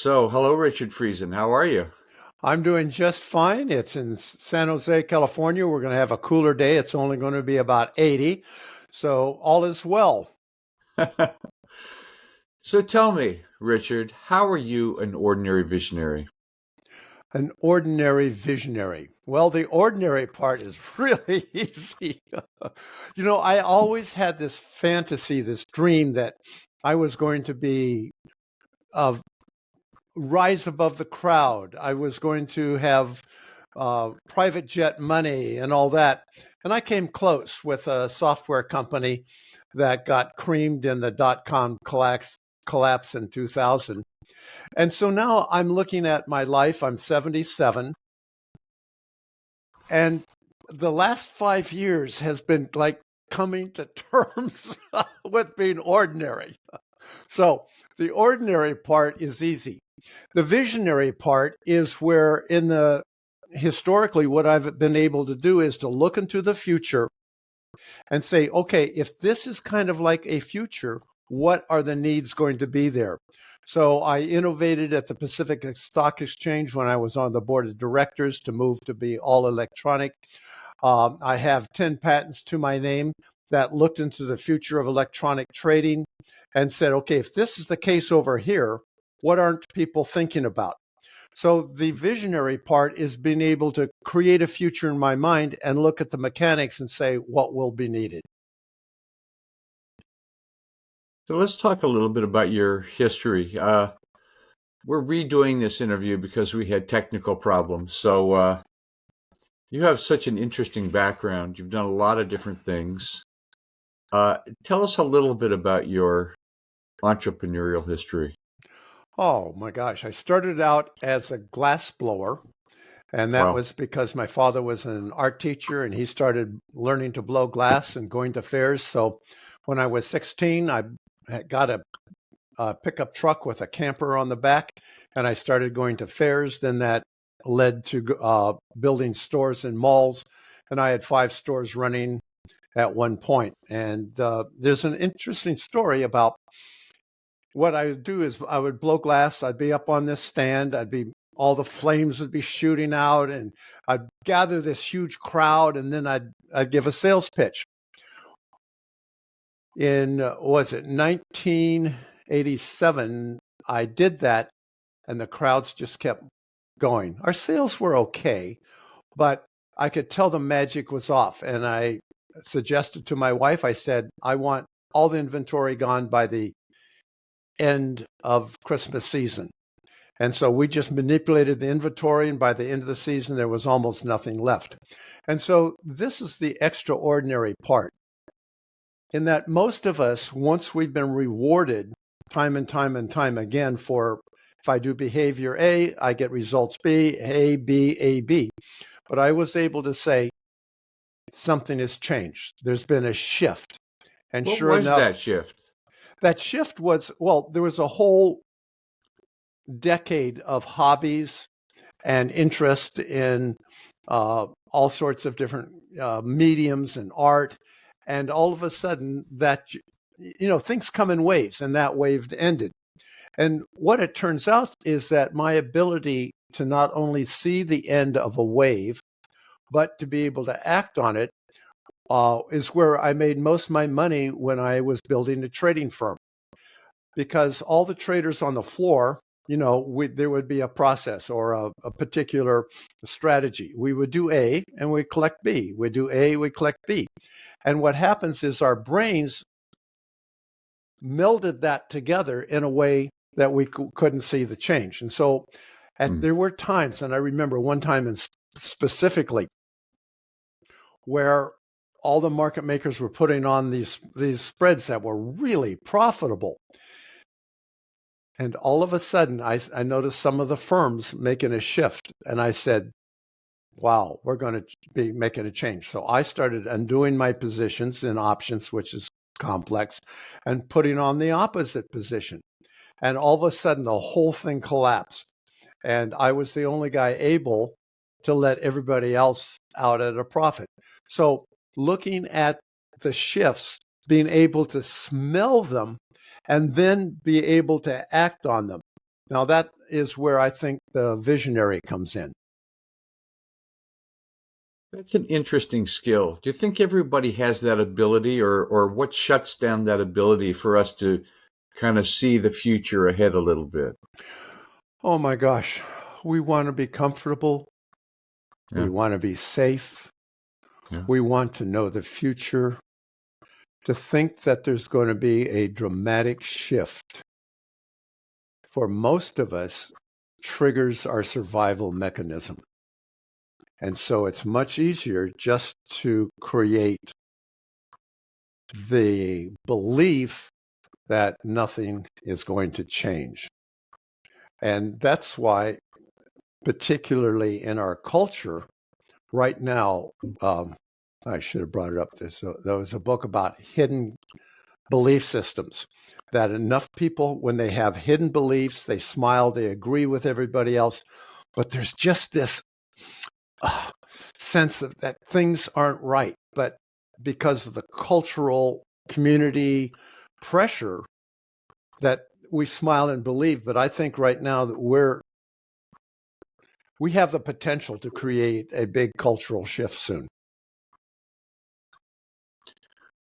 Hello, Richard Friesen. How are you? I'm doing just fine. It's in San Jose, California. We're going to have a cooler day. It's only going to be about 80. So all is well. So tell me, Richard, how are you an ordinary visionary? An ordinary visionary. Well, the ordinary part is really easy. I always had this fantasy, this dream that I was going to be uh, rise above the crowd. I was going to have private jet money and all that. And I came close with a software company that got creamed in the dot-com collapse in 2000. And so now I'm looking at my life. I'm 77. And the last 5 years has been like coming to terms with being ordinary. So the ordinary part is easy. The visionary part is where in the historically what I've been able to do is to look into the future and say, okay, if this is kind of like a future, what are the needs going to be there? So I innovated at the Pacific Stock Exchange when I was on the board of directors to move to be all electronic. I have 10 patents to my name that looked into the future of electronic trading and said, okay, if this is the case over here, what aren't people thinking about? So the visionary part is being able to create a future in my mind and look at the mechanics and say what will be needed. So let's talk a little bit about your history. We're redoing this interview because we had technical problems. You have such an interesting background. You've done a lot of different things. Tell us a little bit about your entrepreneurial history. Oh my gosh, I started out as a glassblower, and that Wow. was because my father was an art teacher and he started learning to blow glass and going to fairs. So when I was 16, I got a pickup truck with a camper on the back, and I started going to fairs. Then that led to building stores in malls, and I had 5 stores running at one point. And there's an interesting story about what I would do is I would blow glass. I'd be up on this stand. All the flames would be shooting out, and I'd gather this huge crowd, and then I'd give a sales pitch. In was it 1987? I did that, and the crowds just kept going. Our sales were okay, but I could tell the magic was off, and I suggested to my wife. I said, I want all the inventory gone by the end of Christmas season. And so we just manipulated the inventory, and by the end of the season, there was almost nothing left. And so this is the extraordinary part, in that most of us, once we've been rewarded time and time and time again for, if I do behavior A, I get results B, A, B, A, B. But I was able to say something has changed. There's been a shift. And What sure was enough, that shift? that shift was, well, there was a whole decade of hobbies and interest in all sorts of different mediums and art. And all of a sudden, things come in waves, and that wave ended. And what it turns out is that my ability to not only see the end of a wave, but to be able to act on it is where I made most of my money when I was building a trading firm. Because all the traders on the floor, there would be a process or a particular strategy. We would do A and we collect B. We do A, we collect B. And what happens is our brains melded that together in a way that we couldn't see the change. And so Hmm. there were times, and I remember one time specifically, where all the market makers were putting on these spreads that were really profitable. And all of a sudden, I noticed some of the firms making a shift. And I said, wow, we're going to be making a change. So I started undoing my positions in options, which is complex, and putting on the opposite position. And all of a sudden, the whole thing collapsed. And I was the only guy able to let everybody else out at a profit. So looking at the shifts, being able to smell them, and then be able to act on them. Now, that is where I think the visionary comes in. That's an interesting skill. Do you think everybody has that ability, or what shuts down that ability for us to kind of see the future ahead a little bit? Oh my gosh, we want to be comfortable. We Yeah, want to be safe. yeah. We want to know the future. To think that there's going to be a dramatic shift for most of us triggers our survival mechanism. And so it's much easier just to create the belief that nothing is going to change. And that's why, particularly in our culture right now, I should have brought it up. There was a book about hidden belief systems, that enough people, when they have hidden beliefs, they smile, they agree with everybody else, but there's just this sense of that things aren't right. But because of the cultural community pressure, that we smile and believe. But I think right now that we have the potential to create a big cultural shift soon.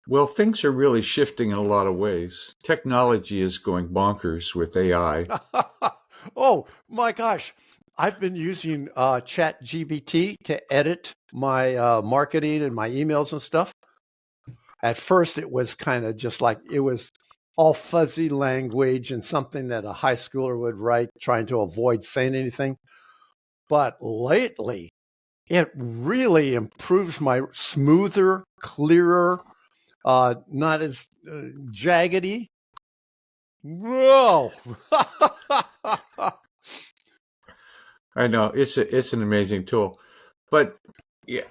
Well, things are really shifting in a lot of ways. Technology is going bonkers with AI. Oh my gosh. I've been using Chat GBT to edit my marketing and my emails and stuff. At first, it was kind of just like it was all fuzzy language and something that a high schooler would write, trying to avoid saying anything. But lately, it really improves my smoother, clearer, not as jaggedy. Whoa! I know it's an amazing tool, but yeah,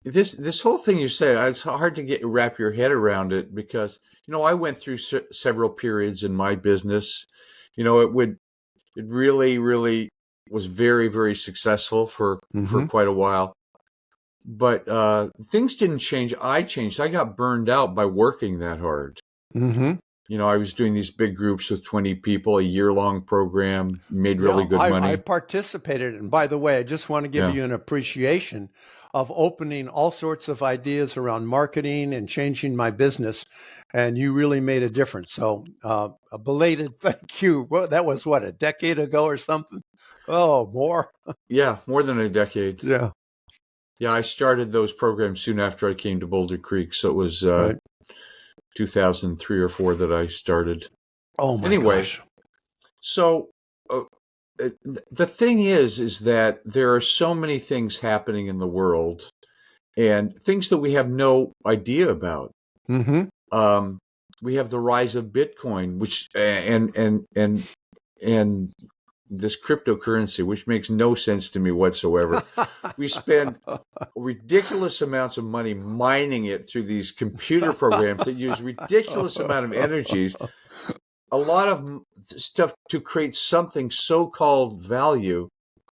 this whole thing you say, it's hard to wrap your head around it because I went through several periods in my business. It really was very very successful for Mm-hmm. quite a while, but things didn't change. I changed. I got burned out by working that hard. Mm-hmm. I was doing these big groups with 20 people, a year-long program, made really Yeah, good I money. participated. And by the way, I just want to give Yeah. you an appreciation of opening all sorts of ideas around marketing and changing my business. And you really made a difference. So a belated thank you. Well, that was what, a decade ago or something? Oh, more. Yeah, more than a decade. Yeah, Yeah, I started those programs soon after I came to Boulder Creek, so it was right. 2003 or 4 that I started. Oh my Anyway, gosh. so the thing is that there are so many things happening in the world and things that we have no idea about. Mm-hmm. Um, we have the rise of Bitcoin, which and this cryptocurrency, which makes no sense to me whatsoever. We spend ridiculous amounts of money mining it through these computer programs that use ridiculous amount of energies, a lot of stuff to create something so-called value.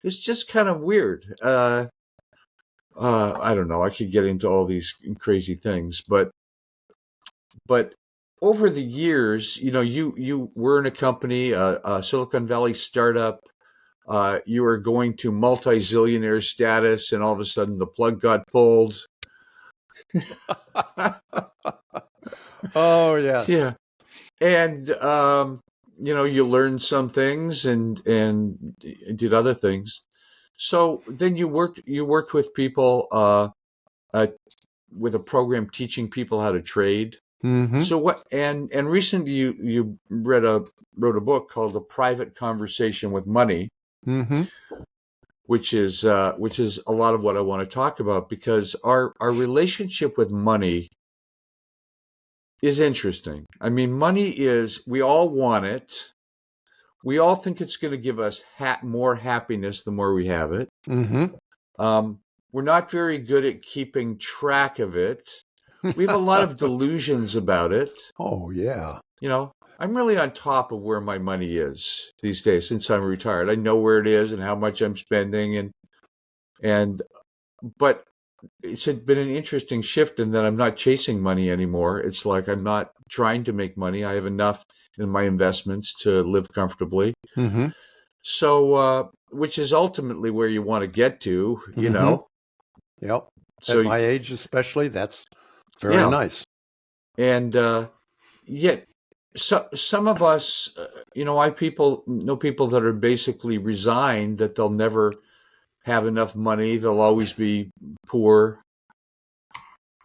It's just kind of weird. I don't know. I could get into all these crazy things, but over the years, you were in a company, a Silicon Valley startup. You were going to multi-zillionaire status, and all of a sudden the plug got pulled. Oh, yes. Yeah, and you learned some things and did other things. So then you worked with people uh, with a program teaching people how to trade. Mm-hmm. So what? And recently you wrote a book called "A Private Conversation with Money," Mm-hmm. which is a lot of what I want to talk about because our relationship with money is interesting. I mean, money is, we all want it. We all think it's going to give us more happiness the more we have it. Mm-hmm. Um, we're not very good at keeping track of it. We have a lot of delusions about it. Oh, yeah. I'm really on top of where my money is these days since I'm retired. I know where it is and how much I'm spending and but it's been an interesting shift in that I'm not chasing money anymore. It's like I'm not trying to make money. I have enough in my investments to live comfortably. Mm-hmm. So, which is ultimately where you want to get to, you Mm-hmm. know. Yep. At So, my age, especially, that's very yeah, nice. and yet, some of us, I people know people that are basically resigned that they'll never have enough money. They'll always be poor.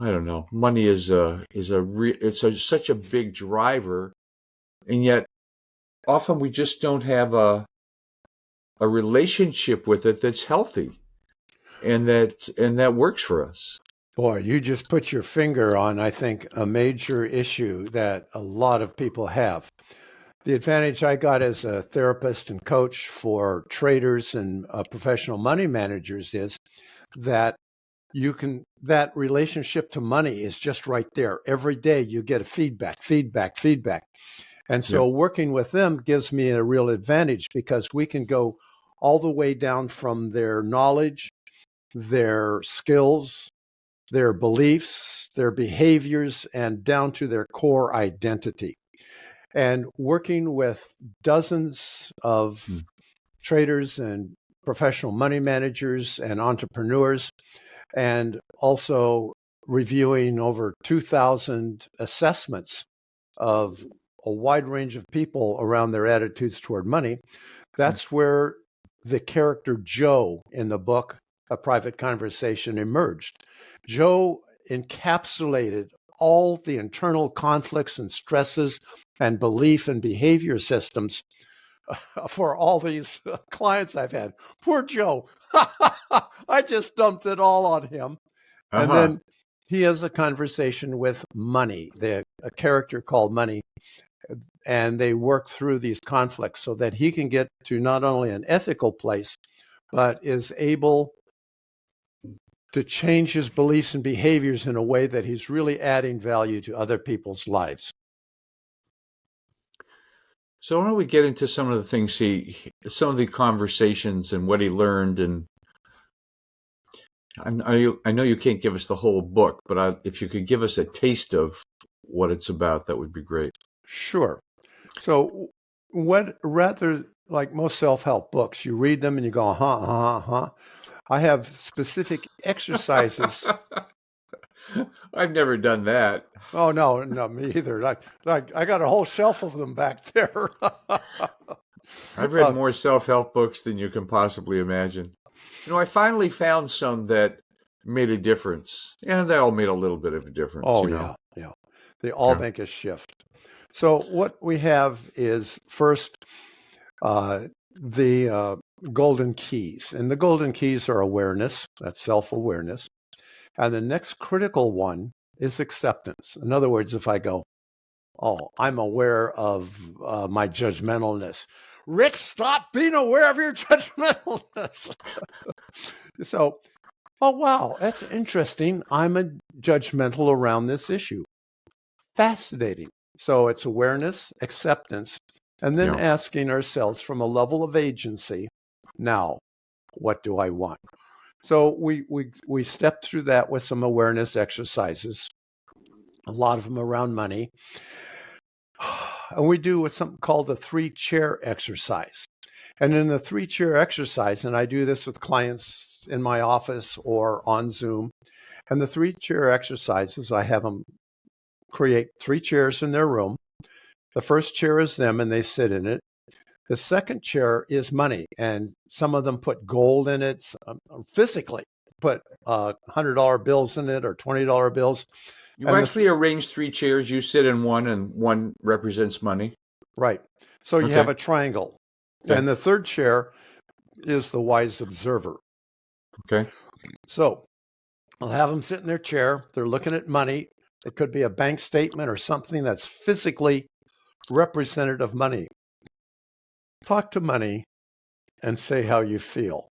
I don't know. Money is such a big driver, and yet often we just don't have a relationship with it that's healthy and that works for us. Boy, you just put your finger on, I think, a major issue that a lot of people have. The advantage I got as a therapist and coach for traders and professional money managers is that that relationship to money is just right there. Every day you get a feedback. And Yep. so working with them gives me a real advantage because we can go all the way down from their knowledge, their skills, their beliefs, their behaviors, and down to their core identity. And working with dozens of Mm. traders and professional money managers and entrepreneurs, and also reviewing over 2,000 assessments of a wide range of people around their attitudes toward money. That's where the character Joe in the book, A Private Conversation, emerged. Joe encapsulated all the internal conflicts and stresses and belief and behavior systems for all these clients I've had. Poor Joe. I just dumped it all on him. And Uh-huh. then he has a conversation with Money, a character called Money, and they work through these conflicts so that he can get to not only an ethical place, but is able to change his beliefs and behaviors in a way that he's really adding value to other people's lives. So why don't we get into some of the things some of the conversations and what he learned, and I know you can't give us the whole book, but if you could give us a taste of what it's about, that would be great. Sure. So, what rather like most self help books, you read them and you go, huh. I have specific exercises. I've never done that. Oh no, me either. Like I got a whole shelf of them back there. I've read uh, more self-help books than you can possibly imagine. I finally found some that made a difference, and they all made a little bit of a difference, oh you know. yeah. They all Yeah. make a shift. So what we have is first the golden keys, and the golden keys are awareness. That's self-awareness, and the next critical one is acceptance. In other words, if I go, oh, I'm aware of my judgmentalness. Rick, stop being aware of your judgmentalness. So, oh, wow, that's interesting. I'm a judgmental around this issue. Fascinating. So it's awareness, acceptance, and then Yeah. asking ourselves from a level of agency, now, what do I want? So we step through that with some awareness exercises, a lot of them around money. And we do what's something called the 3-chair exercise. And in the 3-chair exercise, and I do this with clients in my office or on Zoom, and the 3-chair exercises, I have them create 3 chairs in their room. The first chair is them and they sit in it. The second chair is money, and some of them put gold in it, physically put $100 bills in it or $20 bills. You And actually arrange 3 chairs. You sit in one, and one represents money. right. So you have Okay. a triangle. Okay. And the third chair is the wise observer. Okay. So I'll have them sit in their chair. They're looking at money. It could be a bank statement or something that's physically representative of money. Talk to money and say how you feel.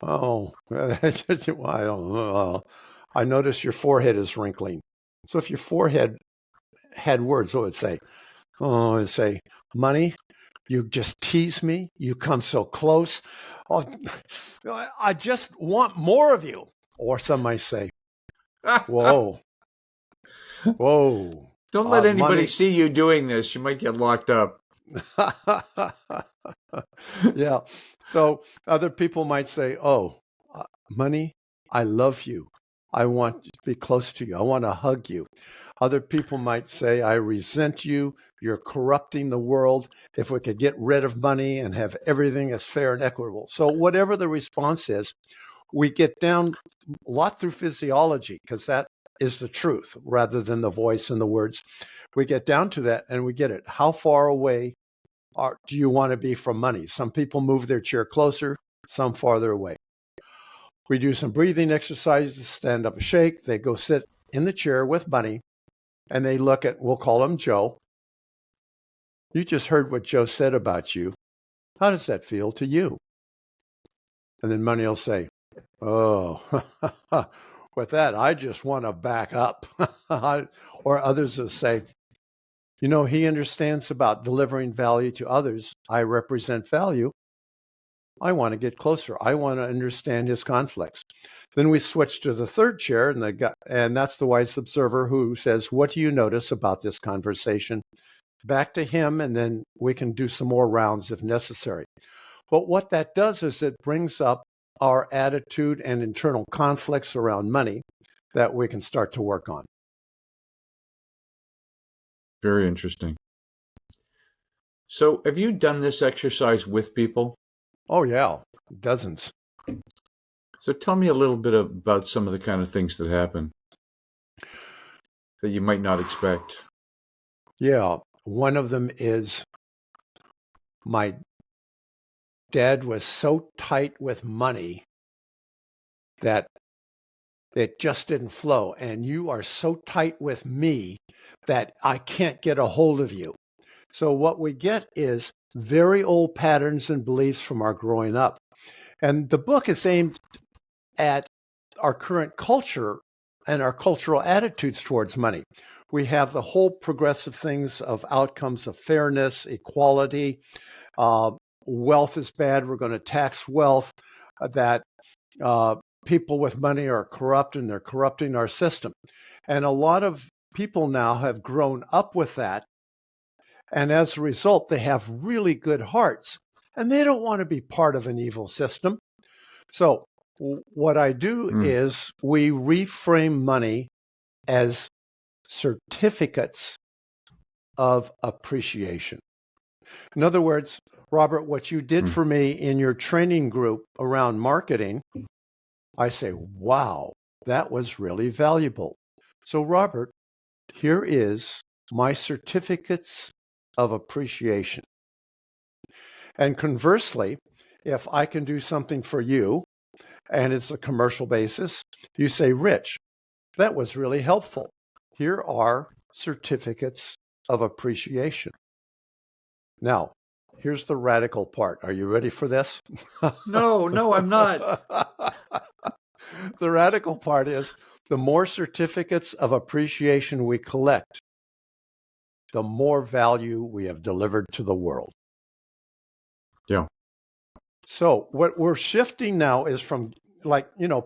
Oh, I don't know. I notice your forehead is wrinkling. So if your forehead had words, what would it say? Oh, it'd say, money, you just tease me. You come so close. Oh, I just want more of you. Or some might say, Whoa. Whoa. Don't let anybody Money. see you doing this. You might get locked up. Yeah. So other people might say, oh, money, I love you. I want to be close to you. I want to hug you. Other people might say, I resent you. You're corrupting the world. If we could get rid of money and have everything as fair and equitable. So, whatever the response is, we get down a lot through physiology because that is the truth rather than the voice and the words. We get down to that and we get it. How far away do you want to be from money? Some people move their chair closer, some farther away. We do some breathing exercises, stand up and shake. They go sit in the chair with money and they look at, we'll call him Joe. You just heard what Joe said about you. How does that feel to you? And then money will say, oh, with that, I just want to back up. Or others will say, you know, he understands about delivering value to others. I represent value. I want to get closer. I want to understand his conflicts. Then we switch to the third chair, and that's the wise observer who says, what do you notice about this conversation? Back to him, and then we can do some more rounds if necessary. But what that does is it brings up our attitude and internal conflicts around money that we can start to work on. Very interesting. So, have you done this exercise with people? Oh, yeah, dozens. So, tell me a little bit about some of the kind of things that happen that you might not expect. Yeah, one of them is my dad was so tight with money that it just didn't flow. And you are so tight with me that I can't get a hold of you. So what we get is very old patterns and beliefs from our growing up. And the book is aimed at our current culture and our cultural attitudes towards money. We have the whole progressive things of outcomes of fairness, equality. Wealth is bad. We're going to tax wealth. That people with money are corrupt and they're corrupting our system. And a lot of people now have grown up with that. And as a result, they have really good hearts and they don't want to be part of an evil system. So what I do is we reframe money as certificates of appreciation. In other words, Robert, what you did for me in your training group around marketing, I say, wow, that was really valuable. So, Robert, here is my certificates of appreciation. And conversely, if I can do something for you and it's a commercial basis, you say, Rich, that was really helpful. Here are certificates of appreciation. Now, here's the radical part. Are you ready for this? No, I'm not. The radical part is the more certificates of appreciation we collect, the more value we have delivered to the world. Yeah. So what we're shifting now is from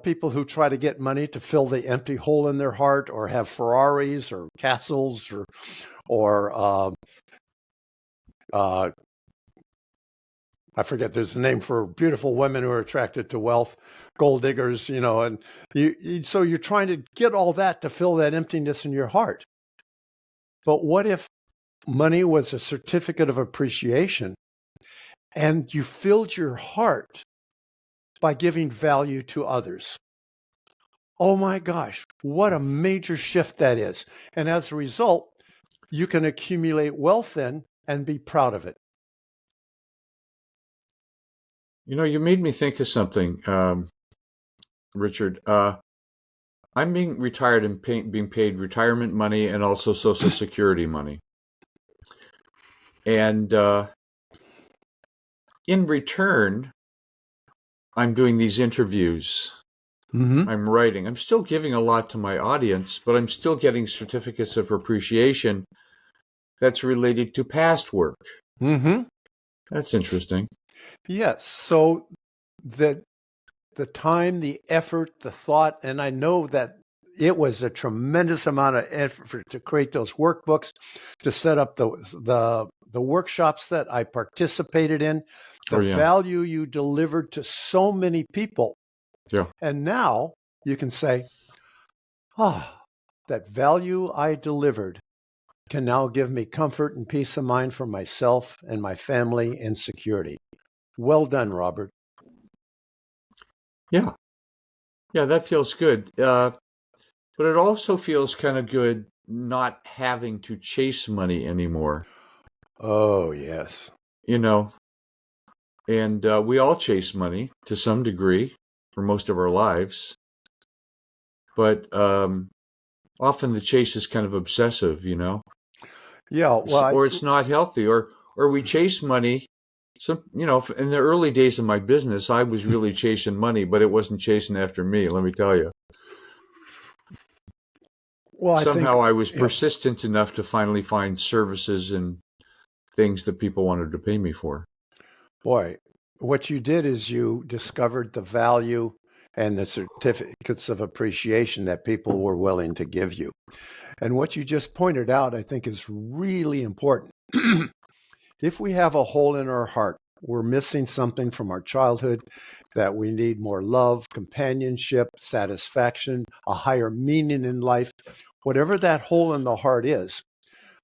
people who try to get money to fill the empty hole in their heart or have Ferraris or castles or I forget, there's a name for beautiful women who are attracted to wealth, gold diggers, and so you're trying to get all that to fill that emptiness in your heart. But what if money was a certificate of appreciation and you filled your heart by giving value to others? Oh my gosh, what a major shift that is. And as a result, you can accumulate wealth then and be proud of it. You made me think of something, Richard. I'm being retired and being paid retirement money and also Social Security money. And in return, I'm doing these interviews. I'm writing. I'm still giving a lot to my audience, but I'm still getting certificates of appreciation that's related to past work. That's interesting. Yes. So the time, the effort, the thought, and I know that it was a tremendous amount of effort to create those workbooks, to set up the workshops that I participated in, Oh the yeah, value you delivered to so many people. yeah, And now you can say, ah, that value I delivered can now give me comfort and peace of mind for myself and my family and security. Well done, Robert. yeah, yeah. That feels good. But it also feels kind of good not having to chase money anymore. Oh, yes. You know, and we all chase money to some degree for most of our lives, but often the chase is kind of obsessive, Yeah, well, or it's not healthy, or we chase money. Some, in the early days of my business, I was really chasing money, but it wasn't chasing after me. Let me tell you. I think, Somehow I was yeah, persistent enough to finally find services and things that people wanted to pay me for. boy, what you did is you discovered the value and the certificates of appreciation that people were willing to give you. And what you just pointed out, I think, is really important. If we have a hole in our heart, we're missing something from our childhood, that we need more love, companionship, satisfaction, a higher meaning in life, whatever that hole in the heart is,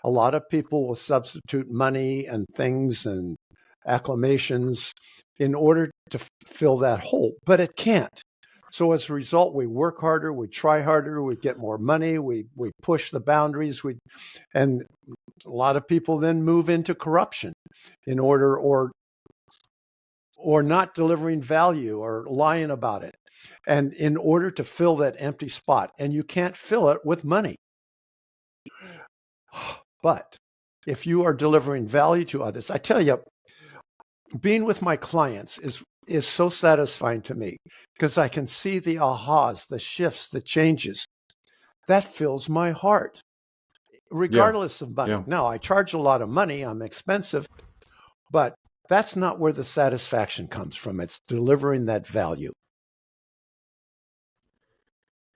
a lot of people will substitute money and things and acclamations in order to fill that hole, but it can't. So as a result, we work harder, we try harder, we get more money, we push the boundaries, and a lot of people then move into corruption in order, or not delivering value or lying about it, and in order to fill that empty spot. And you can't fill it with money. But if you are delivering value to others, I tell you, being with my clients is so satisfying to me, because I can see the ahas, the shifts, the changes. That fills my heart, Yeah, regardless of money. yeah. Now, I charge a lot of money, I'm expensive, but that's not where the satisfaction comes from. It's delivering that value.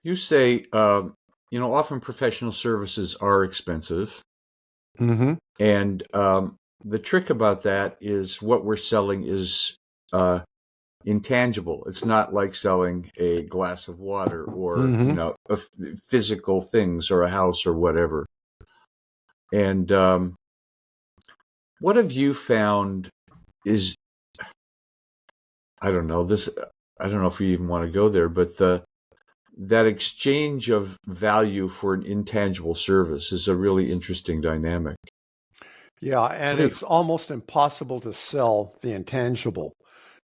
You say, often professional services are expensive, Mm-hmm. and the trick about that is what we're selling is uh, intangible. It's not like selling a glass of water or, Mm-hmm. physical things or a house or whatever. And what have you found is, I don't know, I don't know if we even want to go there, but that exchange of value for an intangible service is a really interesting dynamic. Yeah, and What do you, it's almost impossible to sell the intangible.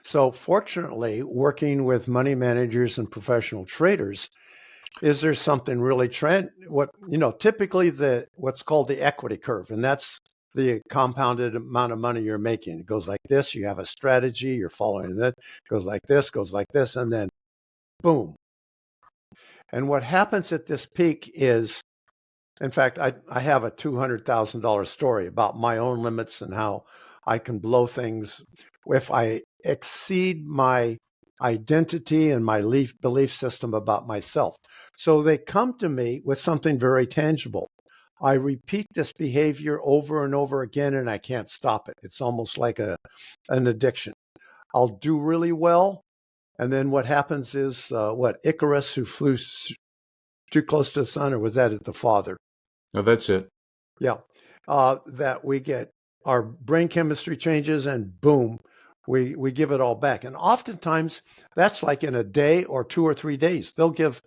So, fortunately, working with money managers and professional traders, is there something really trend? Typically what's called the equity curve, and that's the compounded amount of money you're making. It goes like this. You have a strategy, you're following that. Goes like this, and then boom. And what happens at this peak is, in fact, I have a $200,000 story about my own limits and how I can blow things if I exceed my identity and my belief system about myself. So they come to me with something very tangible. I repeat this behavior over and over again, and I can't stop it. It's almost like an addiction. I'll do really well. And then what happens is, what, Icarus, who flew too close to the sun, or was that the father? no, that's it. Yeah. That we get our brain chemistry changes, and boom, we give it all back. And oftentimes that's like in a day or 2 or 3 days. They'll give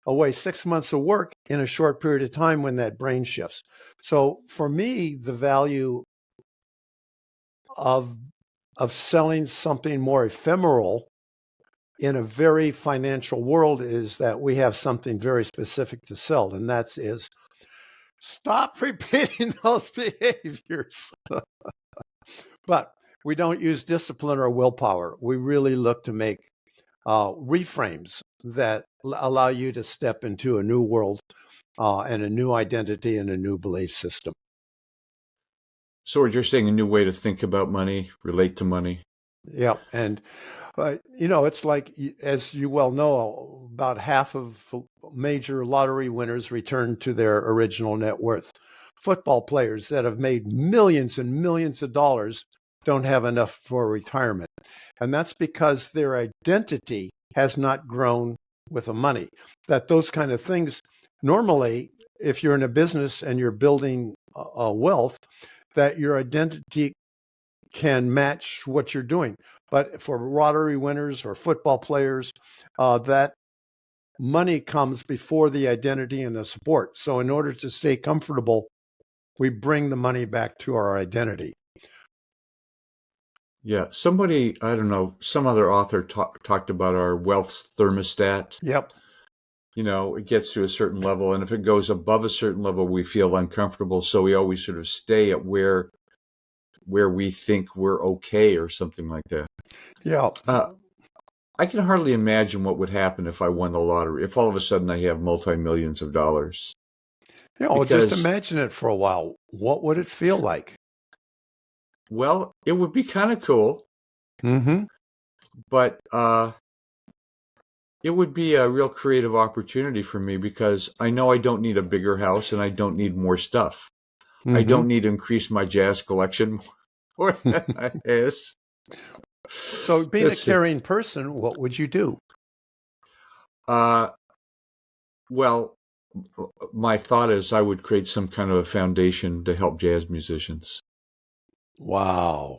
away 6 months of work in a short period of time when that brain shifts. So for me, the value of selling something more ephemeral in a very financial world is that we have something very specific to sell, and that's is stop repeating those behaviors. But we don't use discipline or willpower. We really look to make reframes that allow you to step into a new world, and a new identity and a new belief system. So what you're saying, a new way to think about money, relate to money. Yeah. And, it's like, as you well know, about half of major lottery winners return to their original net worth. Football players that have made millions and millions of dollars don't have enough for retirement. And that's because their identity has not grown with the money. That those kind of things, normally, if you're in a business and you're building a wealth, that your identity can match what you're doing. But for lottery winners or football players, that money comes before the identity and the support. So in order to stay comfortable, we bring the money back to our identity. Yeah, somebody, I don't know, some other author talked about our wealth thermostat. Yep. It gets to a certain level, and if it goes above a certain level, we feel uncomfortable. So we always sort of stay at where we think we're okay or something like that. Yeah. Uh, I can hardly imagine what would happen if I won the lottery, if all of a sudden I have multi-millions of dollars. Just Because, imagine it for a while. What would it feel like? well, it would be kind of cool, Mm-hmm. but it would be a real creative opportunity for me because I know I don't need a bigger house and I don't need more stuff. I Mm-hmm. don't need to increase my jazz collection more than I is. So being a Let's see. caring person, what would you do? Uh, well, my thought is I would create some kind of a foundation to help jazz musicians. Wow.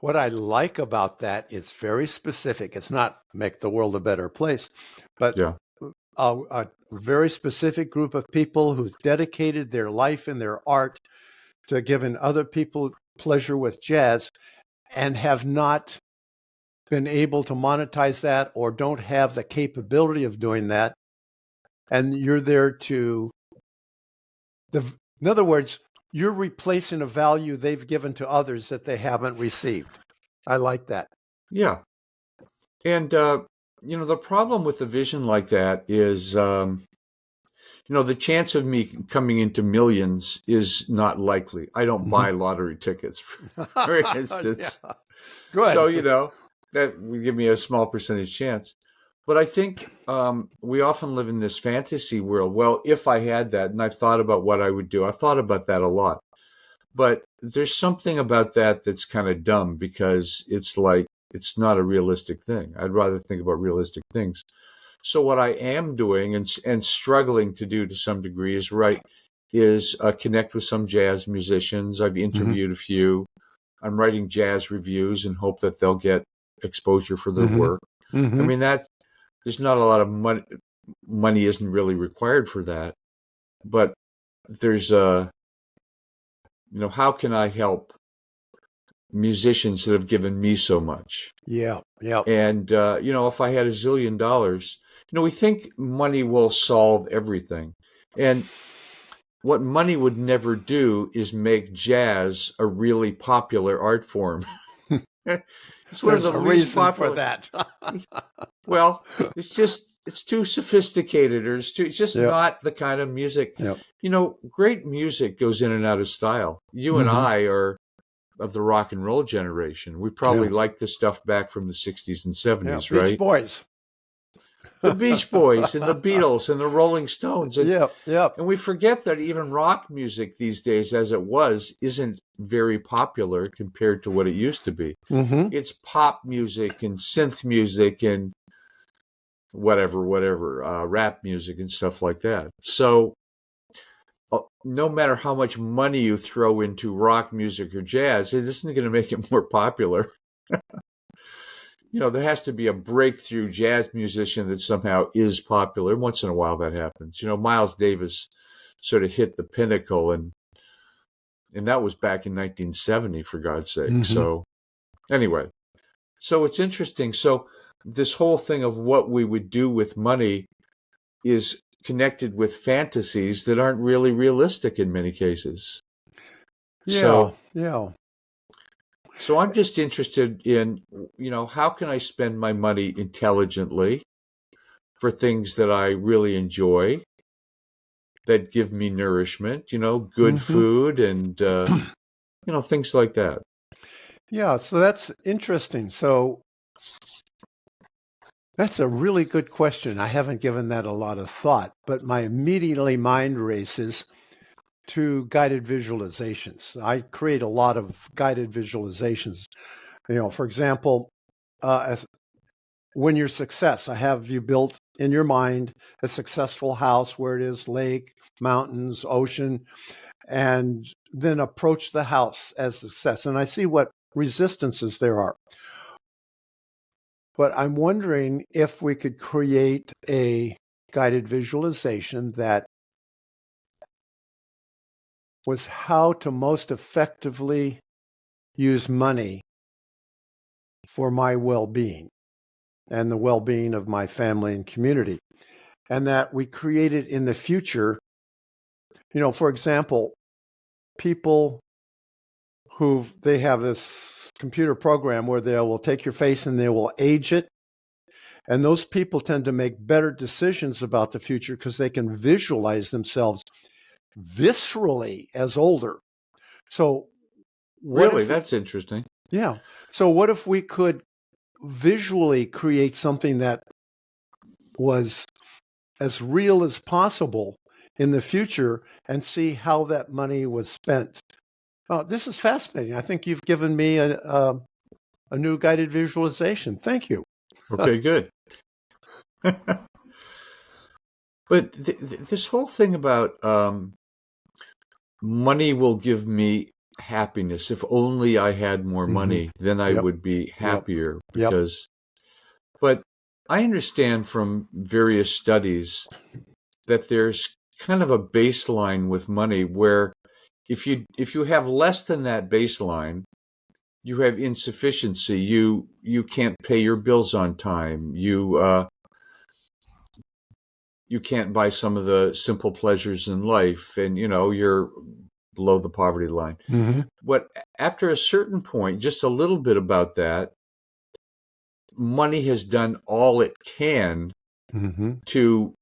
What I like about that is very specific. It's not make the world a better place, but Yeah. a very specific group of people who've dedicated their life and their art to giving other people pleasure with jazz and have not been able to monetize that or don't have the capability of doing that. And you're there to, in other words, you're replacing a value they've given to others that they haven't received. I like that. Yeah. And, the problem with a vision like that is, the chance of me coming into millions is not likely. I don't Mhm. buy lottery tickets, for Yeah, instance. So, good. that would give me a small percentage chance. But I think we often live in this fantasy world. Well, if I had that, and I've thought about what I would do, I've thought about that a lot. But there's something about that that's kind of dumb because it's like, it's not a realistic thing. I'd rather think about realistic things. So what I am doing and struggling to do to some degree is connect with some jazz musicians. I've Hmm. interviewed a few. I'm writing jazz reviews and hope that they'll get exposure for their Hmm. work. I Hmm. mean, there's not a lot of money. Money isn't really required for that, but there's how can I help musicians that have given me so much? Yeah, yeah. And if I had a zillion dollars, we think money will solve everything. And what money would never do is make jazz a really popular art form. It's one of There's the a least reason for popular. that. Well, it's too sophisticated, or it's just Yep, not the kind of music. yep. Great music goes in and out of style. You and Hmm. I are of the rock and roll generation. We Yeah, probably like the stuff back from the 60s and yeah. 70s, Beach right? Boys. The Beach Boys and the Beatles and the Rolling Stones. And, Yep, yep. and we forget that even rock music these days, as it was, isn't very popular compared to what it used to be. Hmm. It's pop music and synth music and whatever, rap music and stuff like that. So no matter how much money you throw into rock music or jazz, it isn't going to make it more popular. There has to be a breakthrough jazz musician that somehow is popular. Once in a while that happens. Miles Davis sort of hit the pinnacle and that was back in 1970 for God's sake. Hmm. So anyway, so it's interesting. So this whole thing of what we would do with money is connected with fantasies that aren't really realistic in many cases. Yeah, So yeah. so I'm just interested in, how can I spend my money intelligently for things that I really enjoy, that give me nourishment, good Hmm. food and, things like that. Yeah, so that's interesting. So that's a really good question. I haven't given that a lot of thought, but my immediately mind races to guided visualizations. I create a lot of guided visualizations. For example, as when your success, I have you built in your mind a successful house where it is lake, mountains, ocean, and then approach the house as success. And I see what resistances there are. But I'm wondering if we could create a guided visualization that was how to most effectively use money for my well-being and the well-being of my family and community. And that we created in the future, for example, people who they have this computer program where they will take your face and they will age it. And those people tend to make better decisions about the future because they can visualize themselves viscerally as older. So what Really, if, that's interesting. yeah. So what if we could visually create something that was as real as possible in the future and see how that money was spent? Oh, this is fascinating. I think you've given me a new guided visualization. Thank you. Okay, good. But this whole thing about money will give me happiness. If only I had more Mm-hmm. money, then I Yep. would be Yep. happier Yep. because, but I understand from various studies that there's kind of a baseline with money where if you have less than that baseline, you have insufficiency. You can't pay your bills on time. You can't buy some of the simple pleasures in life, and you're below the poverty line. Mm-hmm. But after a certain point, just a little bit about that, money has done all it can Mm-hmm. to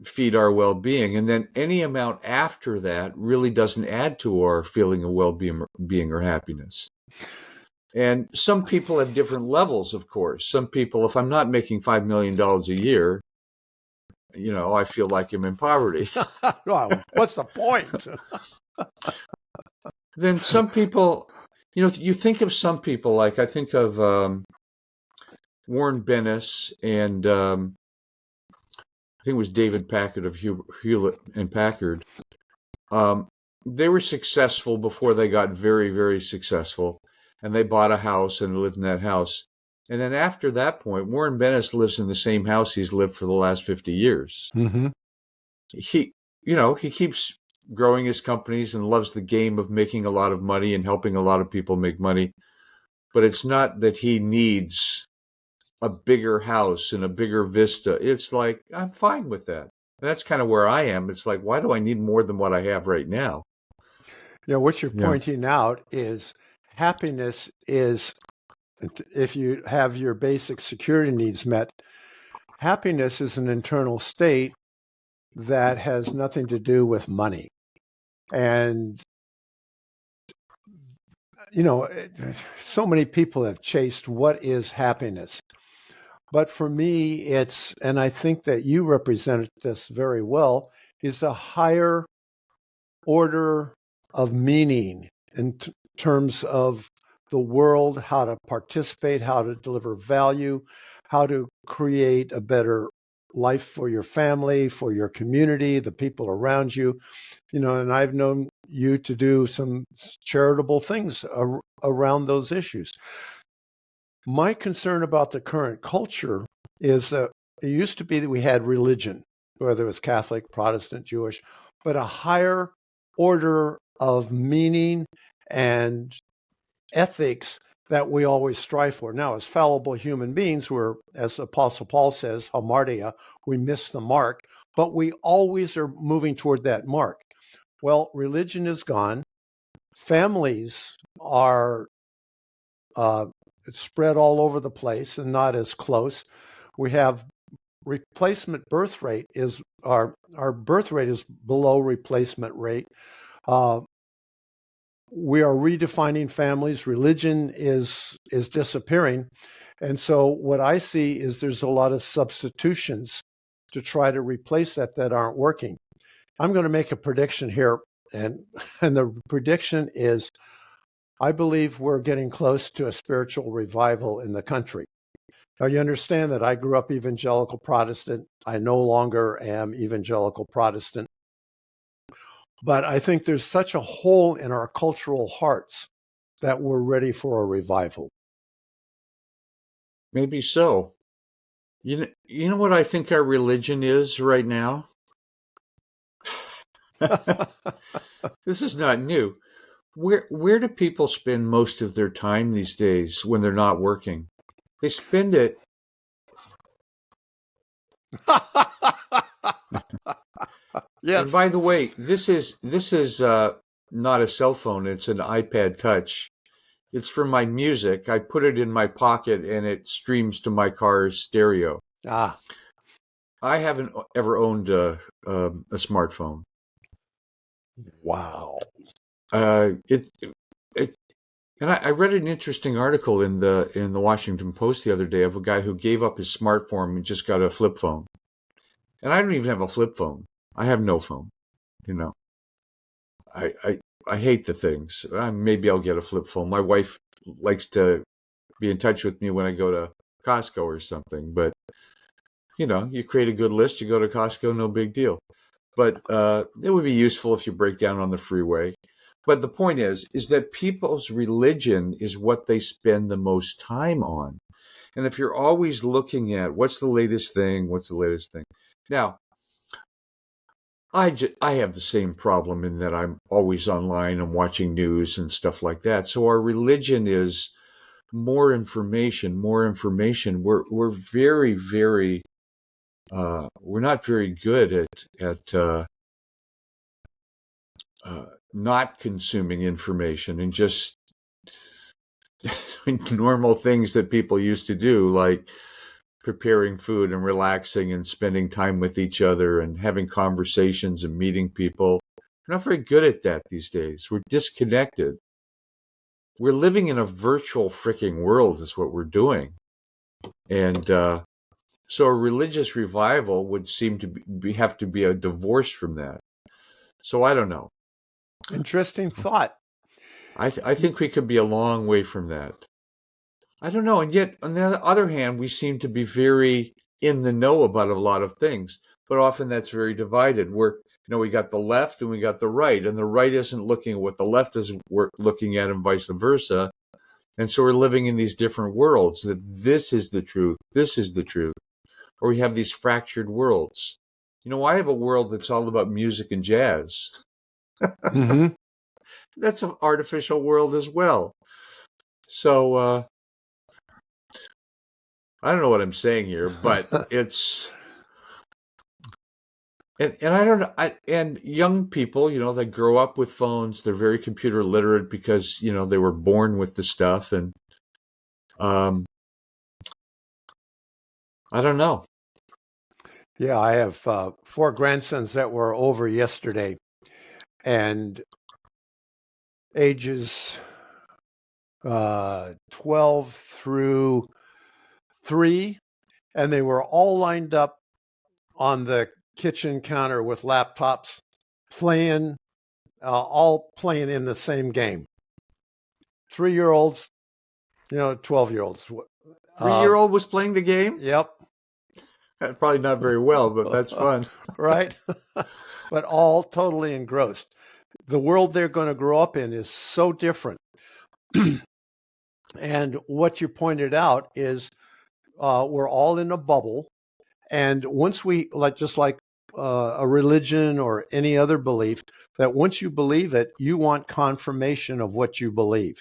feed our well-being, and then any amount after that really doesn't add to our feeling of well-being or happiness. And some people have different levels, of course. Some people, if I'm not making $5 million a year, I feel like I'm in poverty. Well, what's the point? Then some people, you think of some people, like I think of Warren Bennis and I think it was David Packard of Hewlett and Packard. Um, they were successful before they got very, very successful, and they bought a house and lived in that house. And then after that point, Warren Bennis lives in the same house he's lived for the last 50 years. Mm-hmm. He keeps growing his companies and loves the game of making a lot of money and helping a lot of people make money. But it's not that he needs a bigger house and a bigger vista. It's like, I'm fine with that. And that's kind of where I am. It's like, why do I need more than what I have right now? Yeah, what you're Yeah. pointing out is happiness is, if you have your basic security needs met, happiness is an internal state that has nothing to do with money. And, so many people have chased what is happiness. But for me, and I think that you represented this very well, is a higher order of meaning in terms of the world, how to participate, how to deliver value, how to create a better life for your family, for your community, the people around you. And I've known you to do some charitable things around those issues. My concern about the current culture is that it used to be that we had religion, whether it was Catholic, Protestant, Jewish, but a higher order of meaning and ethics that we always strive for. Now, as fallible human beings, we're, as Apostle Paul says, hamartia, we miss the mark, but we always are moving toward that mark. Well, religion is gone. Families are spread all over the place and not as close. We have replacement birth rate is our birth rate is below replacement rate. Uh, we are redefining families. Religion is disappearing. And so what I see is there's a lot of substitutions to try to replace that aren't working. I'm going to make a prediction here, and the prediction is I believe we're getting close to a spiritual revival in the country. Now, you understand that I grew up evangelical Protestant. I no longer am evangelical Protestant. But I think there's such a hole in our cultural hearts that we're ready for a revival. Maybe so. You know what I think our religion is right now? This is not new. Where do people spend most of their time these days when they're not working? They spend it. And Yes. by the way, this is not a cell phone. It's an iPad Touch. It's for my music. I put it in my pocket and it streams to my car's stereo. Ah, I haven't ever owned a smartphone. wow. It and I read an interesting article in the Washington Post the other day of a guy who gave up his smartphone and just got a flip phone. And I don't even have a flip phone. I have no phone. You know, I I, I hate the things. Maybe I'll get a flip phone. My wife likes to be in touch with me when I go to Costco or something. But you create a good list. You go to Costco, no big deal. But it would be useful if you break down on the freeway. But the point is that people's religion is what they spend the most time on. And if you're always looking at what's the latest thing, what's the latest thing. Now, I have the same problem in that I'm always online and watching news and stuff like that. So our religion is more information, more information. We're very, very we're not very good at not consuming information and just normal things that people used to do, like preparing food and relaxing and spending time with each other and having conversations and meeting people. We're not very good at that these days. We're disconnected. We're living in a virtual freaking world is what we're doing. And so a religious revival would seem to have to be a divorce from that. So I don't know. Interesting thought. I think we could be a long way from that. I don't know. And yet, on the other hand, we seem to be very in the know about a lot of things, but often that's very divided. We got the left and we got the right, and the right isn't looking at what the left is looking at, and vice versa. And so we're living in these different worlds that this is the truth, this is the truth, or we have these fractured worlds. I have a world that's all about music and jazz. Mm-hmm. That's an artificial world as well. So, I don't know what I'm saying here, but it's and I don't know. And young people, they grow up with phones. They're very computer literate because they were born with the stuff, and um, I don't know. Yeah, I have 4 grandsons that were over yesterday, and ages 12 through 3, and they were all lined up on the kitchen counter with laptops, playing, all playing in the same game. 3-year-olds, 12-year-olds. 3-year-old was playing the game. Yep. Probably not very well, but that's fun. Right. But all totally engrossed. The world they're going to grow up in is so different. And what you pointed out is we're all in a bubble. And once we, just like a religion or any other belief, that once you believe it, you want confirmation of what you believe.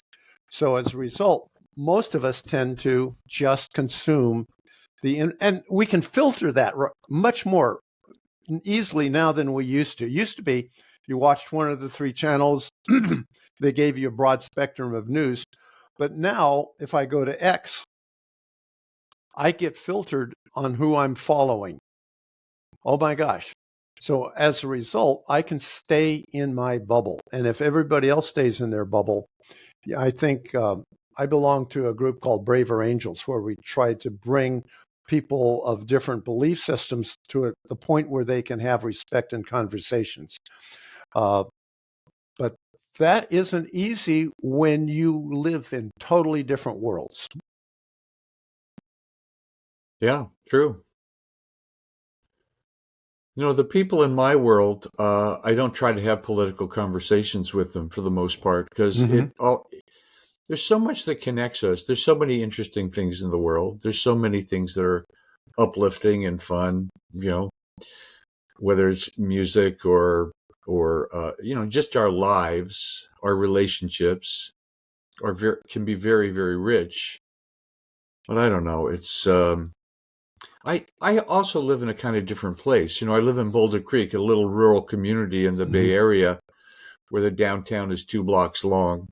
So as a result, most of us tend to just consume and we can filter that much more easily now than we used to. It used to be you watched one of the 3 channels, they gave you a broad spectrum of news. But now, if I go to X, I get filtered on who I'm following. Oh my gosh. So as a result, I can stay in my bubble. And if everybody else stays in their bubble, I think I belong to a group called Braver Angels, where we try to bring people of different belief systems to the point where they can have respect in conversations. But that isn't easy when you live in totally different worlds. Yeah, true. The people in my world, I don't try to have political conversations with them for the most part because Mm-hmm. there's so much that connects us. There's so many interesting things in the world. There's so many things that are uplifting and fun, whether it's music or just our lives, our relationships can be very, very rich. But I don't know. I also live in a kind of different place. I live in Boulder Creek, a little rural community in the Mm-hmm. Bay Area where the downtown is 2 blocks long.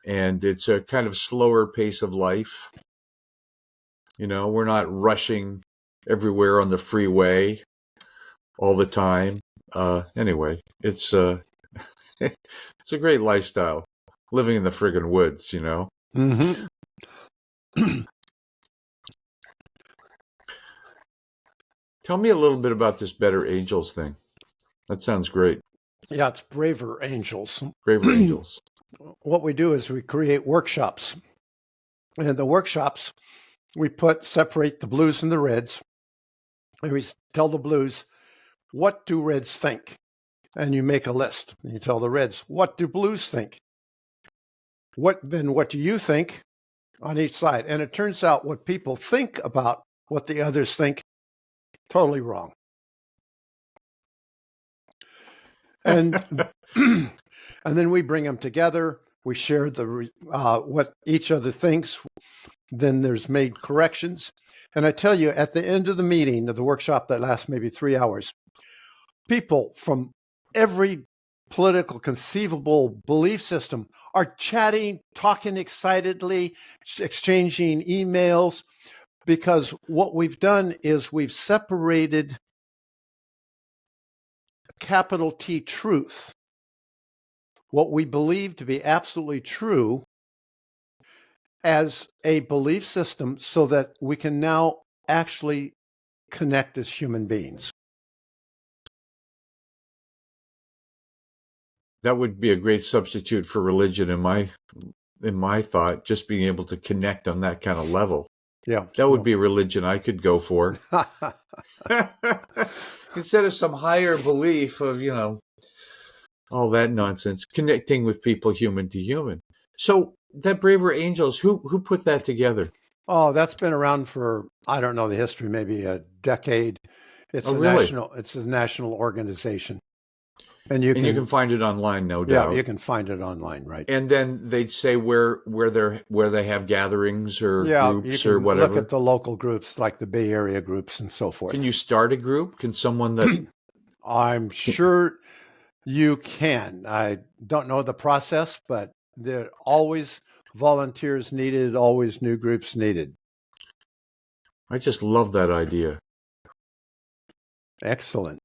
And it's a kind of slower pace of life. We're not rushing everywhere on the freeway all the time. Anyway, it's it's a great lifestyle, living in the friggin' woods. Mm-hmm. Tell me a little bit about this Better Angels thing. That sounds great. Yeah, it's Braver Angels. Braver Angels. What we do is we create workshops. And in the workshops, we separate the blues and the reds. And we tell the blues, what do reds think? And you make a list. And you tell the reds, what do blues think? What do you think on each side? And it turns out what people think about what the others think, totally wrong. And and then we bring them together. We share what each other thinks. Then there's made corrections. And I tell you, at the end of the meeting, of the workshop that lasts maybe 3 hours, people from every political conceivable belief system are chatting, talking excitedly, exchanging emails, because what we've done is we've separated capital T truth, what we believe to be absolutely true, as a belief system so that we can now actually connect as human beings. That would be a great substitute for religion in my thought, just being able to connect on that kind of level. Yeah. That would be a religion I could go for. Instead of some higher belief of, all that nonsense, connecting with people human to human. So that Braver Angels, who put that together? Oh, that's been around for, I don't know the history, maybe a decade. It's Really? It's a national organization. And you can find it online, no doubt. Yeah, you can find it online, right? And then they'd say where they have gatherings or groups or whatever. Look at the local groups like the Bay Area groups and so forth. Can you start a group? Can someone that I'm sure you can. I don't know the process, but there are always volunteers needed, always new groups needed. I just love that idea. Excellent.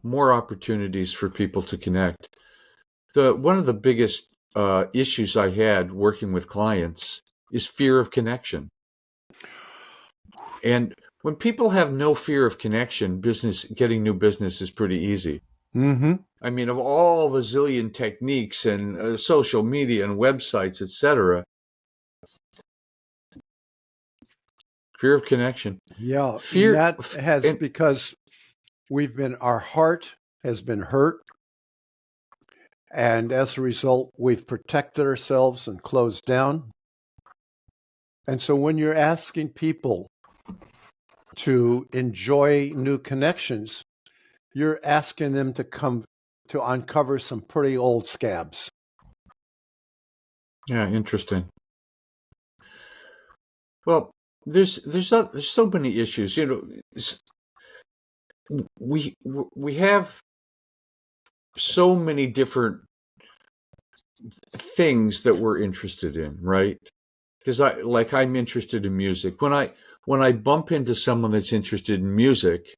More opportunities for people to connect. One of the biggest issues I had working with clients is fear of connection. And when people have no fear of connection, getting new business is pretty easy. Mm-hmm. I mean, of all the zillion techniques and social media and websites, etc., fear of connection. Yeah, because our heart has been hurt. And as a result, we've protected ourselves and closed down. And so when you're asking people to enjoy new connections, you're asking them to come to uncover some pretty old scabs. Yeah, interesting. Well, there's so many issues. We have so many different things that we're interested in, right? Because I'm interested in music. When I bump into someone that's interested in music,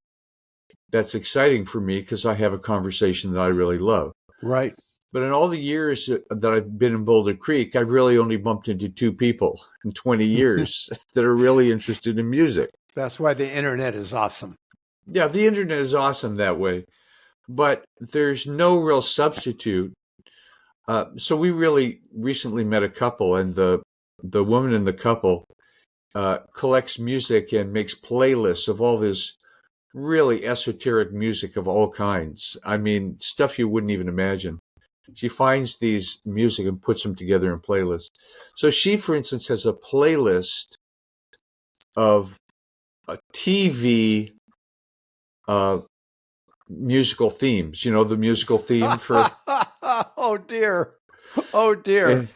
that's exciting for me because I have a conversation that I really love. Right. But in all the years that I've been in Boulder Creek, I've really only bumped into two people in 20 years that are really interested in music. That's why the internet is awesome. Yeah, the internet is awesome that way, but there's no real substitute. So we really recently met a couple, and the woman in the couple collects music and makes playlists of all this really esoteric music of all kinds. I mean, stuff you wouldn't even imagine. She finds these music and puts them together in playlists. So she, for instance, has a playlist of a TV musical themes. You know, the musical theme for Oh dear. Oh dear.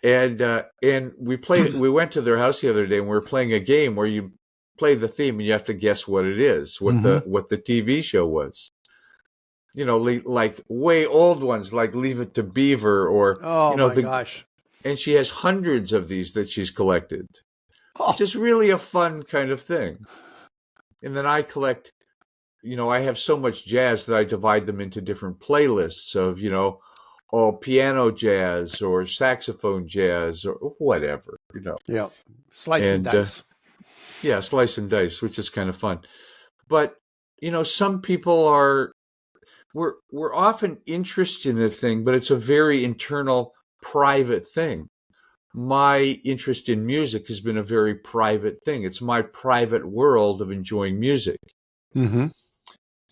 and we played. We went to their house the other day and we were playing a game where you play the theme and you have to guess what it is, what the TV show was. You know, like way old ones, like Leave It to Beaver, or Oh my the gosh. and she has hundreds of these that she's collected. Oh, Just really a fun kind of thing. And then I collect, I have so much jazz that I divide them into different playlists of, all piano jazz or saxophone jazz or whatever. yeah. Slice and And dice. yeah, slice and dice, which is kind of fun. But, some people we're often interested in a thing, but it's a very internal, private thing. My interest in music has been a very private thing. It's my private world of enjoying music. Mm-hmm.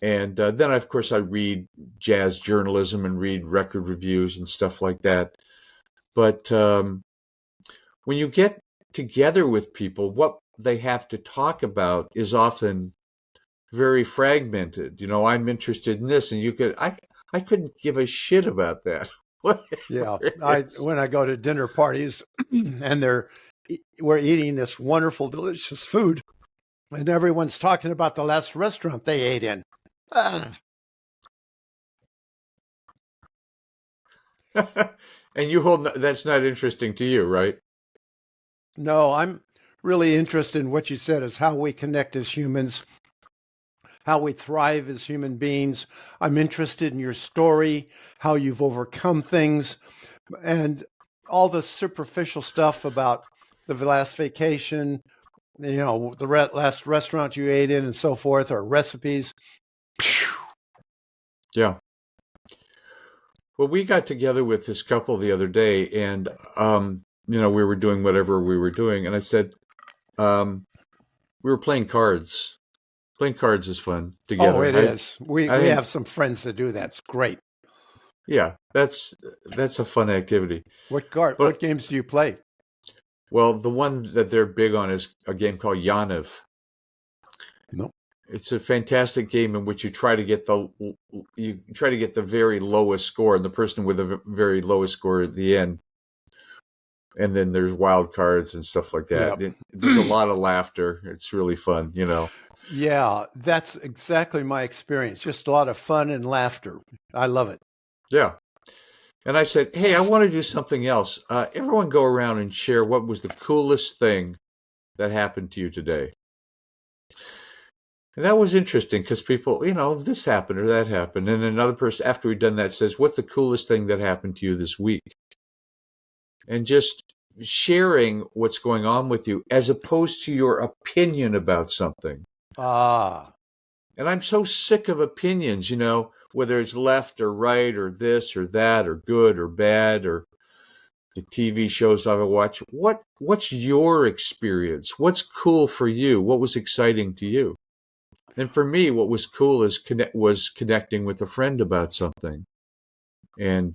And then, of course, I read jazz journalism and read record reviews and stuff like that. But when you get together with people, what they have to talk about is often very fragmented. I'm interested in this, and I couldn't give a shit about that. Yeah. Whatever it is. When I go to dinner parties and we're eating this wonderful, delicious food, and everyone's talking about the last restaurant they ate in. Ah, And that's not interesting to you, right? no, I'm really interested in what you said is how we connect as humans, how we thrive as human beings. I'm interested in your story, how you've overcome things, and all the superficial stuff about the last vacation, the last restaurant you ate in and so forth, or recipes. Yeah. Well, we got together with this couple the other day, and we were doing whatever we were doing, and I said, we were playing cards. Playing cards is fun together. Oh, it is. We I didn't- have some friends that do that. It's great. Yeah, that's a fun activity. But What games do you play? well, the one that they're big on is a game called Yaniv. No. It's a fantastic game in which you try to get the very lowest score, and the person with the very lowest score at the end. And then there's wild cards and stuff like that. Yep. There's a lot of laughter. It's really fun. Yeah, that's exactly my experience. Just a lot of fun and laughter. I love it. Yeah. And I said, hey, I want to do something else. Everyone go around and share what was the coolest thing that happened to you today. And that was interesting because people, this happened or that happened. And another person, after we'd done that, says, what's the coolest thing that happened to you this week? And just sharing what's going on with you as opposed to your opinion about something. Ah, And I'm so sick of opinions, whether it's left or right or this or that or good or bad or the TV shows I watch. What's your experience? What's cool for you? What was exciting to you? And for me, what was cool was connecting with a friend about something, and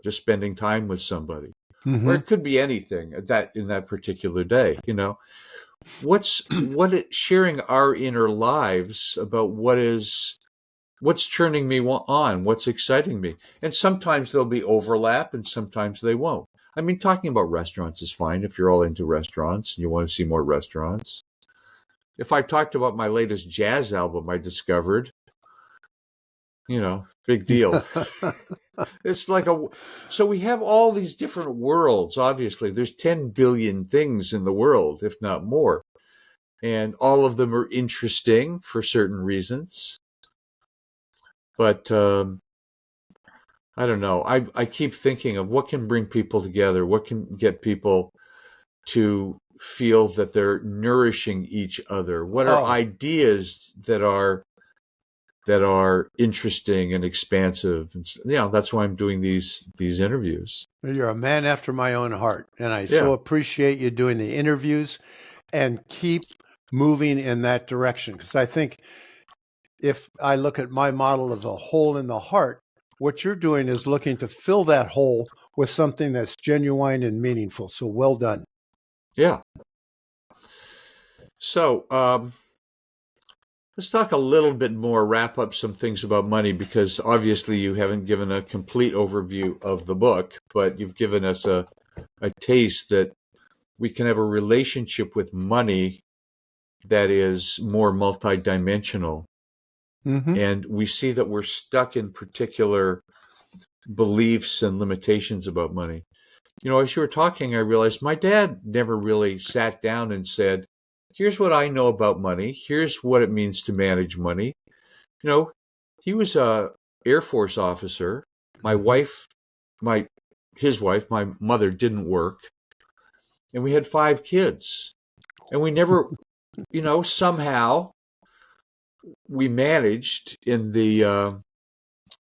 just spending time with somebody, or it could be anything in that particular day. Sharing our inner lives about what's turning me on, what's exciting me, and sometimes there'll be overlap, and sometimes they won't. I mean, talking about restaurants is fine if you're all into restaurants and you want to see more restaurants. If I talked about my latest jazz album I discovered, big deal. It's so we have all these different worlds, obviously. There's 10 billion things in the world, if not more. and all of them are interesting for certain reasons. But I don't know. I keep thinking of what can bring people together, what can get people to feel that they're nourishing each other. What are Oh, ideas that are interesting and expansive? And that's why I'm doing these interviews. you're a man after my own heart. And I so Yeah, appreciate you doing the interviews and keep moving in that direction. Because I think if I look at my model of a hole in the heart, what you're doing is looking to fill that hole with something that's genuine and meaningful. So well done. yeah. So let's talk a little bit more, wrap up some things about money, because obviously you haven't given a complete overview of the book, but you've given us a taste that we can have a relationship with money that is more multidimensional. Mm-hmm. And we see that we're stuck in particular beliefs and limitations about money. As you were talking, I realized my dad never really sat down and said, here's what I know about money. Here's what it means to manage money. You know, he was a Air Force officer. My Mm-hmm. wife, his wife, my mother didn't work, and we had 5 kids. And we never, somehow we managed in the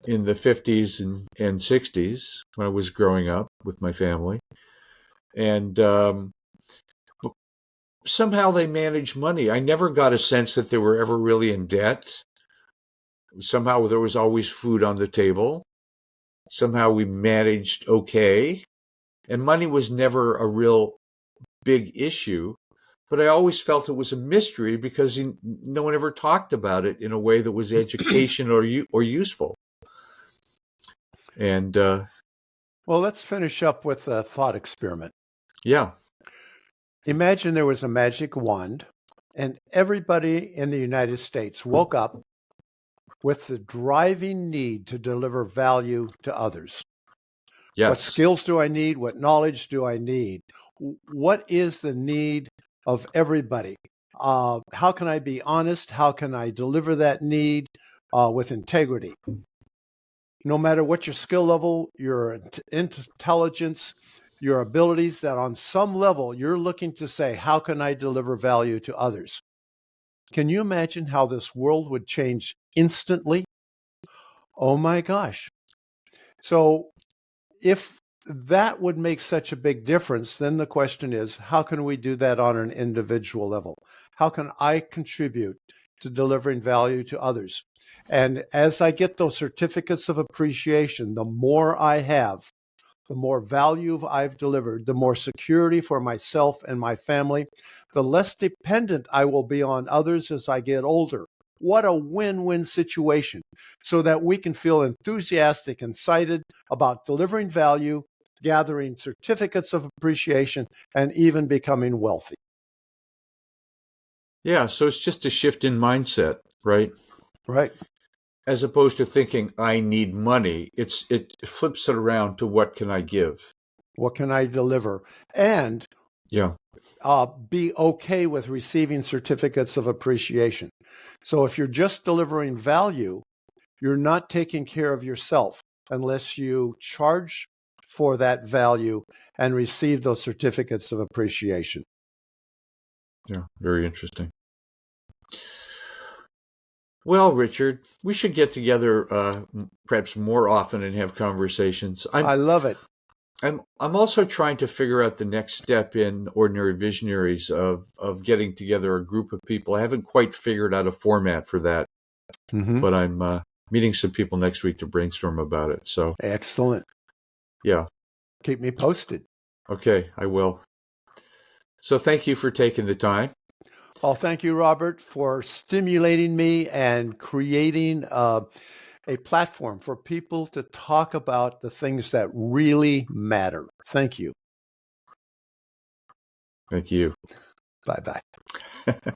50s and 60s when I was growing up with my family. And somehow they managed money. I never got a sense that they were ever really in debt. Somehow there was always food on the table. Somehow we managed okay. And money was never a real big issue. But I always felt it was a mystery because no one ever talked about it in a way that was education or useful. And Well, let's finish up with a thought experiment. yeah, Imagine there was a magic wand, and everybody in the United States woke up with the driving need to deliver value to others. What yes, skills do I need? What knowledge do I need? What is the need of everybody? How can I be honest? How can I deliver that need with integrity? No matter what your skill level, your intelligence, your abilities, that on some level you're looking to say, how can I deliver value to others? Can you imagine how this world would change instantly? Oh my gosh. So, if that would make such a big difference, then the question is, how can we do that on an individual level? How can I contribute to delivering value to others? And as I get those certificates of appreciation, the more I have, the more value I've delivered, the more security for myself and my family, the less dependent I will be on others as I get older. What a win-win situation, so that we can feel enthusiastic and excited about delivering value, gathering certificates of appreciation, and even becoming wealthy. yeah. So it's just a shift in mindset, right? Right. As opposed to thinking I need money, it flips it around to what can I give? What can I deliver? And Yeah, be okay with receiving certificates of appreciation. So if you're just delivering value, you're not taking care of yourself unless you charge for that value and receive those certificates of appreciation. yeah, very interesting. Well, Richard, we should get together perhaps more often and have conversations. I love it. I'm also trying to figure out the next step in Ordinary Visionaries of getting together a group of people. I haven't quite figured out a format for that, Mm-hmm. but I'm meeting some people next week to brainstorm about it. So, Excellent. yeah, Keep me posted. okay, I will. So, thank you for taking the time. Well, thank you, Robert, for stimulating me and creating a platform for people to talk about the things that really matter. Thank you. Thank you. Bye bye.